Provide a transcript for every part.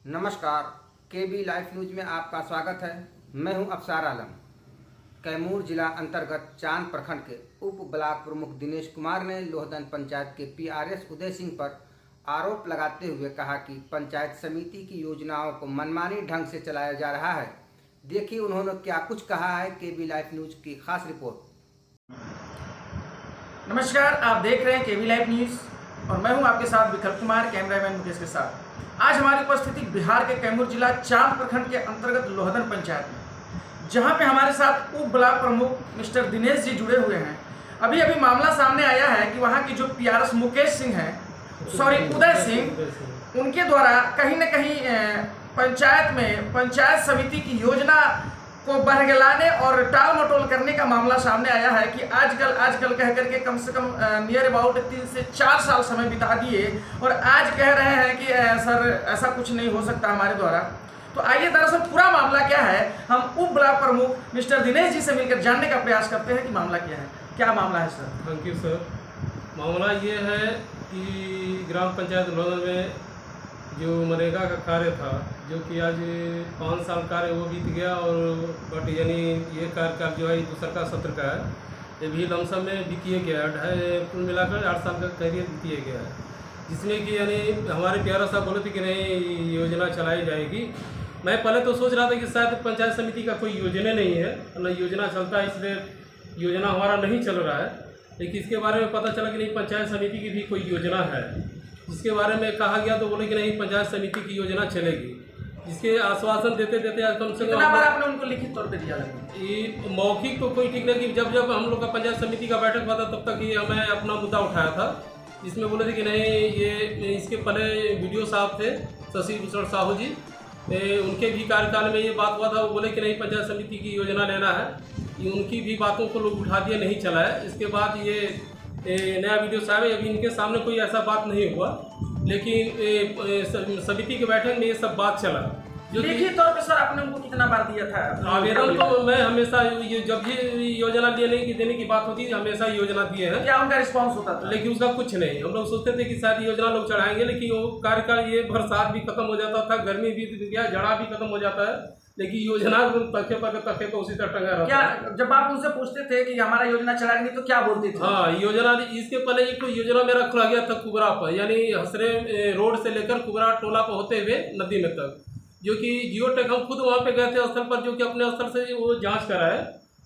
नमस्कार, केबी live news में आपका स्वागत है। मैं हूं अफसार आलम। कैमूर जिला अंतर्गत चांद प्रखंड के उप ब्लॉक प्रमुख दिनेश कुमार ने लोहदन पंचायत के पीआरएस उदय सिंह पर आरोप लगाते हुए कहा कि पंचायत समिति की योजनाओं को मनमानी ढंग से चलाया जा रहा है। देखिए उन्होंने क्या कुछ कहा है। केबी लाइव न्यूज की खास रिपोर्ट। नमस्कार, आप देख रहे हैं केबी लाइव न्यूज और मैं हूं आपके साथ विकल्प कुमार, कैमरामैन मुकेश के साथ। आज हमारी उपस्थिति बिहार के कैमूर जिला चांद प्रखंड के अंतर्गत लोहदन पंचायत में, जहां पे हमारे साथ उप ब्लॉक प्रमुख मिस्टर दिनेश जी जुड़े हुए हैं। अभी मामला सामने आया है कि वहां की जो पीआरएस मुकेश सिंह हैं, उदय सिंह, उनके द्वारा कहीं न कहीं पंचायत में पंचायत समिति की योजना को बरगलाने और टाल मटोल करने का मामला सामने आया है कि आजकल कह करके कम से कम नियर अबाउट 3 से 4 साल समय बिता दिए और आज कह रहे हैं कि सर ऐसा कुछ नहीं हो सकता हमारे द्वारा। तो आइए दरअसल पूरा मामला क्या है, हम उप ब्लॉक प्रमुख मिस्टर दिनेश जी से मिलकर जानने का प्रयास करते हैं कि मामला क्या है। क्या मामला है सर? Thank you sir. मामला ये है कि ग्राम पंचायत लोहदन में जो मनरेगा का कार्य था, जो कि आज 5 साल कार्य वो बीत गया और बट यानी ये कार्यकाल जो है दूसरा का सत्र का है, ये भी लमसम में बीतिए गया है। कुल मिलाकर 8 साल का करियर बीतिए गया है, जिसमें कि यानी हमारे प्यारा साहब बोले थे कि नहीं योजना चलाई जाएगी। मैं पहले तो सोच रहा था कि शायद पंचायत समिति का कोई योजना नहीं है, न योजना चलता है, इसलिए योजना हमारा नहीं चल रहा है। लेकिन इसके बारे में पता चला कि नहीं, पंचायत समिति की भी कोई योजना है, जिसके बारे में कहा गया तो बोले कि नहीं पंचायत समिति की योजना चलेगी। जिसके आश्वासन देते देते आज कम से कम आपने उनको लिखित तौर पे दिया ये मौखिक तो कोई ठीक नहीं कि जब हम लोग का पंचायत समिति का बैठक हुआ था तब तक ही हमें अपना मुद्दा उठाया था, जिसमें बोले थे कि नहीं ये इसके पहले वीडियो साहब थे शशि भूषण साहू जी, उनके भी कार्यकाल में ये बात हुआ था। वो बोले कि नहीं पंचायत समिति की योजना लेना है, ये उनकी भी बातों को लोग उठा दिए, नहीं चला है। इसके बाद ये नया वीडियो साहब है, अभी इनके सामने कोई ऐसा बात नहीं हुआ, लेकिन समिति के बैठक में ये सब बात चला। जो लिखित तौर पे सर आपने उनको कितना बार दिया था आवेदन? तो मैं हमेशा ये जब भी योजना देने की बात होती है हमेशा योजना दिए हैं। क्या उनका रिस्पांस होता था? लेकिन उसका कुछ नहीं। हम लोग सोचते थे कि शायद योजना लोग चढ़ाएंगे, लेकिन वो कार्यकाल ये बरसात भी खत्म हो जाता था, गर्मी भी गया, जड़ा भी खत्म हो जाता है, लेकिन योजना तखे पर उसी तरह टंगा रहता। क्या जब आप उनसे पूछते थे कि हमारा योजना चलाएंगे नहीं तो क्या बोलते थे? हाँ, योजना इसके पहले एक योजना मेरा खुला गया था कुबरा पर, यानी हसरे रोड से लेकर कुबरा टोला पर होते हुए नदी में तक, जो कि जियोटेक हम खुद वहाँ पे गए थे स्थल पर, जो कि अपने स्तर से वो जांच कराए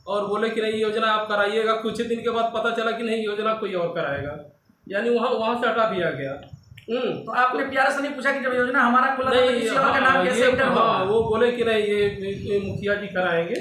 और बोले कि नहीं योजना आप कराइएगा। कुछ दिन के बाद पता चला कि नहीं योजना कोई और कराएगा, यानी वहाँ से हटा दिया गया। तो आपने प्यार से नहीं पूछा कि जब योजना हमारा खुला नहीं, किसी और का नाम कैसे एंटर हुआ? हाँ, वो बोले कि नहीं ये मुखिया जी कराएंगे,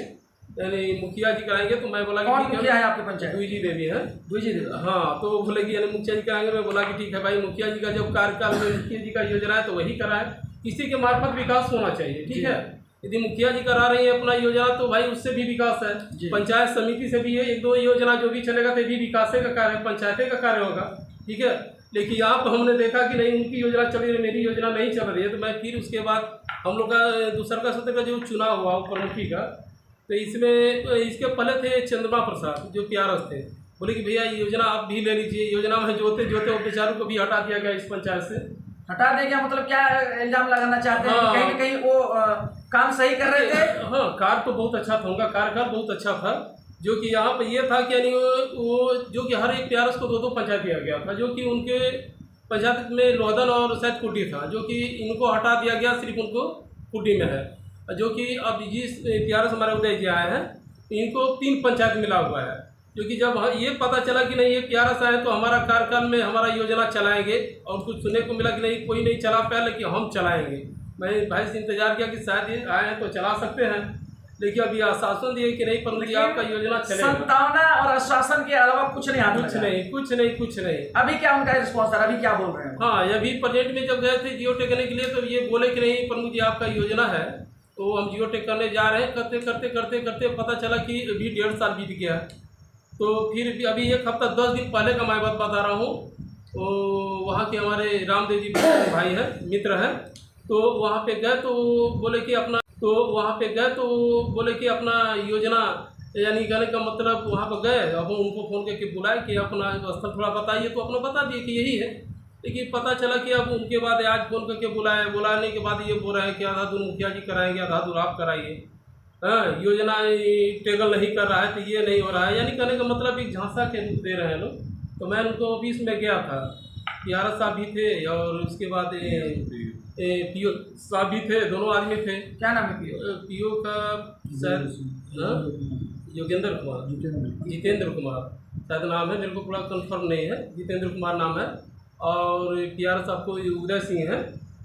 यानी मुखिया जी कराएंगे। तो मैं बोला कि मुखिया है आपके पंचायत? द्विजी देवी है। द्विजी देवी, हाँ। तो बोले कि यानी मुखिया जी कराएंगे। मैं बोला कि ठीक है भाई, मुखिया जी का जब कार्यकाल में मुखिया जी का योजना है तो वही कराए, किसी के मार्फत विकास होना चाहिए, ठीक है। यदि मुखिया जी करा रही है अपना योजना तो भाई उससे भी विकास है, पंचायत समिति से भी है, 1-2 योजना जो भी चलेगा तो भी विकास का कार्य है, पंचायत का कार्य होगा, ठीक है। लेकिन यहाँ पर हमने देखा कि नहीं उनकी योजना चल रही है, मेरी योजना नहीं चल रही है। तो मैं फिर उसके बाद हम लोग का दूसरा का सत्र का जो चुनाव हुआ प्रमुखी का, तो इसमें इसके पहले थे चंद्रमा प्रसाद जो पीआरएस थे, बोले कि भैया योजना आप भी ले लीजिए। योजना में जोते वो बेचारों को भी हटा दिया गया इस पंचायत से। हटा देगा मतलब क्या इल्जाम लगाना चाहते हैं? हाँ, कहीं न कहीं वो काम सही कर रहे थे। हाँ, कार्य तो बहुत अच्छा था, उनका कार्यकाल बहुत अच्छा था, जो कि यहाँ पर ये था कि यानी वो जो कि हर एक पीआरएस को 2-2 पंचायत दिया गया था, जो कि उनके पंचायत में लोहदन और शायद कुटी था, जो कि इनको हटा दिया गया, सिर्फ उनको कुटी में है। जो कि अब जिस पीआरएस हमारे उदय जी आए हैं इनको 3 पंचायत मिला हुआ है, जो कि जब ये पता चला कि नहीं ये पीआरएस आए तो हमारा कार्यकाल में हमारा योजना चलाएंगे, और कुछ सुनने को मिला कि नहीं कोई नहीं चला पाया, लेकिन हम चलाएंगे। मैं भाई से इंतजार किया कि शायद ये आए हैं तो चला सकते हैं, लेकिन अभी आश्वासन दिए कि नहीं पर आपका योजना चलेगा। संतावना और आश्वासन के अलावा कुछ नहीं आता? कुछ नहीं। अभी क्या उनका रिस्पॉन्स है? अभी क्या बोल रहे हैं? हाँ, अभी प्रोजेक्ट में जब गए थे जियो टेक करने के लिए तो ये बोले कि नहीं प्रमुख जी आपका योजना है तो हम जियो टेक करने जा रहे हैं। करते पता चला कि अभी 1.5 साल बीत गया। तो फिर भी अभी 1 हफ्ता 10 दिन पहले का मैं बात बता रहा हूँ, तो वहाँ के हमारे रामदेव जी भाई हैं, मित्र हैं, तो वहाँ पे गए तो बोले कि अपना योजना यानी कहने का मतलब वहाँ पर गए, अब उनको फ़ोन करके बुलाए कि अपना स्थल थोड़ा बताइए, तो अपना बता दिए कि यही है। लेकिन पता चला कि अब उनके बाद आज फोन करके बुलाने के बाद ये बोल रहे हैं कि आधा दूर मुखिया जी कराएंगे, आधा दूर आप कराइए। हाँ, योजना टेगल नहीं कर रहा है तो ये नहीं हो रहा है, यानी कहने का मतलब एक झांसा के रूप दे रहे हैं लोग। तो मैं उनको ऑफिस में गया था, PRS साहब भी थे और उसके बाद PO साहब भी थे, दोनों आदमी थे। क्या नाम है PO का शायद योगेंद्र कुमार, जितेंद्र कुमार शायद नाम है, मेरे को पूरा कंफर्म नहीं है, जितेंद्र कुमार नाम है। और PRS साहब को उदय सिंह है।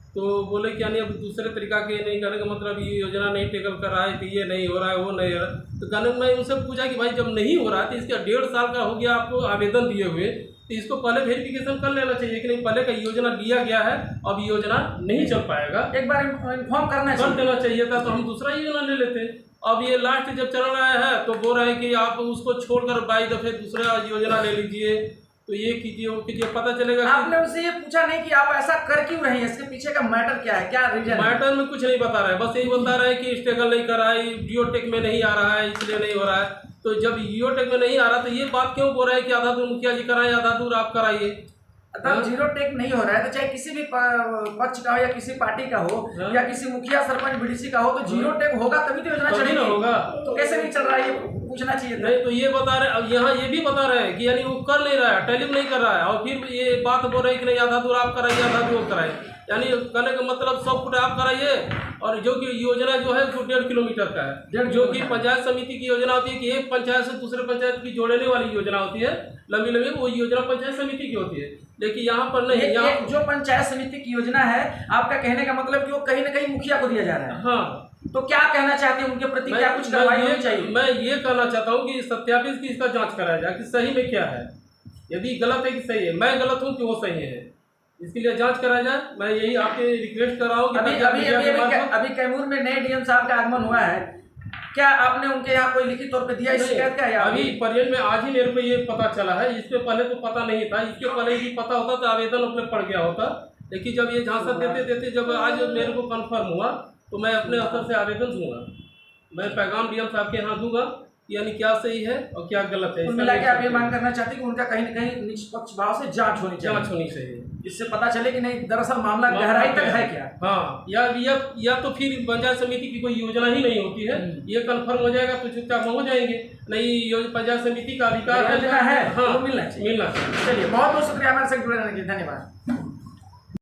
तो बोले कि यानी अब दूसरे तरीका के नहीं करने का मतलब ये योजना नहीं टेकअप कर रहा है, तो ये नहीं हो रहा है, वो नहीं हो रहा है। तो कहने मैं उनसे पूछा कि भाई जब नहीं हो रहा है तो इसका 1.5 साल का हो गया आपको आवेदन दिए हुए, तो इसको पहले वेरिफिकेशन कर लेना चाहिए कि नहीं पहले का योजना लिया गया है, अब योजना नहीं चल पाएगा, एक बार इन्फॉर्म कर देना चाहिए था, तो हम दूसरा योजना ले लेते। अब ये लास्ट जब चल रहा है तो बोल रहे हैं कि आप उसको छोड़कर 22 दफे दूसरा योजना ले लीजिए, तो ये कीजिए वो कीजिए, पता चलेगा। आपने उनसे ये पूछा नहीं कि आप ऐसा कर क्यों रहे हैं, इसके पीछे का मैटर क्या है, क्या रीजन? मैटर में कुछ नहीं बता रहा है, बस यही बता रहा है कि स्टेगल नहीं कर रहा है, जियोटेक में नहीं आ रहा है, इसलिए नहीं हो रहा है। तो जब जियोटेक में नहीं आ रहा तो ये बात क्यों बोल रहे हैं कि आधा दूर मुखिया जी कराएं, आधा दूर आप कराइए। तब जीरो टेक नहीं हो रहा है तो चाहे किसी भी पक्ष का हो या किसी पार्टी का हो या किसी मुखिया सरपंच BDC का हो, तो जीरो टेक होगा तभी तो योजना चलेगी। होगा तो कैसे नहीं चल रहा है, ये पूछना चाहिए था। नहीं तो ये बता रहे, अब यहाँ ये भी बता रहे हैं कि यानी वो कर नहीं रहा है, टेलीम नहीं कर रहा है, और फिर ये बात बोल रहे हैं कि नहीं आधा दूर आप कराइए, आधा दूर कराइए, यानी कहने का मतलब 100 फुट आप कराइए। और जो कि योजना जो है वो 1.5 किलोमीटर का है, जो कि पंचायत समिति की योजना होती है कि एक पंचायत से दूसरे पंचायत की जोड़ने वाली योजना होती है, लंबी लंबी, वो योजना पंचायत समिति की होती है। लेकिन यहाँ पर नहीं, यहाँ जो पंचायत समिति की योजना है, आपका कहने का मतलब कि वो कहीं ना कहीं मुखिया को दिया जा रहा है। हाँ, तो क्या कहना चाहते हैं, उनके प्रति क्या कुछ कार्रवाई होनी चाहिए? मैं ये कहना चाहता हूँ कि सत्यापित की इसका जांच कराया जाए कि सही में क्या है, यदि गलत है कि सही है, मैं गलत हूँ कि वो सही है, इसके लिए जांच कराया जाए। मैं यही आपके रिक्वेस्ट कर रहा हूँ कि अभी कैमूर में नए DM साहब का आगमन हुआ है, क्या आपने उनके यहाँ कोई लिखित तौर पे दिया इस शिकायत का? या अभी पर्यटन में आज ही मेरे को ये पता चला है, इसके पहले तो पता नहीं था, इसके पहले ही पता होता तो आवेदन अपने पड़ गया होता। लेकिन जब ये झांसा देते देते जब आज मेरे को कंफर्म हुआ तो मैं अपने स्तर से आवेदन दूंगा, मैं पैगाम DM साहब के यहाँ दूंगा, यानी क्या सही है और क्या गलत है। मिला के आप ये मांग करना चाहते हैं कि उनका कहीं न कहीं निष्पक्ष भाव से जांच होनी चाहिए, इससे पता चले कि नहीं दरअसल मामला गहराई तक है क्या। हाँ, या तो फिर पंचायत समिति की कोई योजना ही नहीं होती है, ये कंफर्म हो जाएगा तो चुपचाप हो जाएंगे। नहीं, पंचायत समिति का अधिकार है, हाँ, मिलना चाहिए। चलिए, बहुत बहुत शुक्रिया हमारे साथ जुड़े रहने के लिए, धन्यवाद।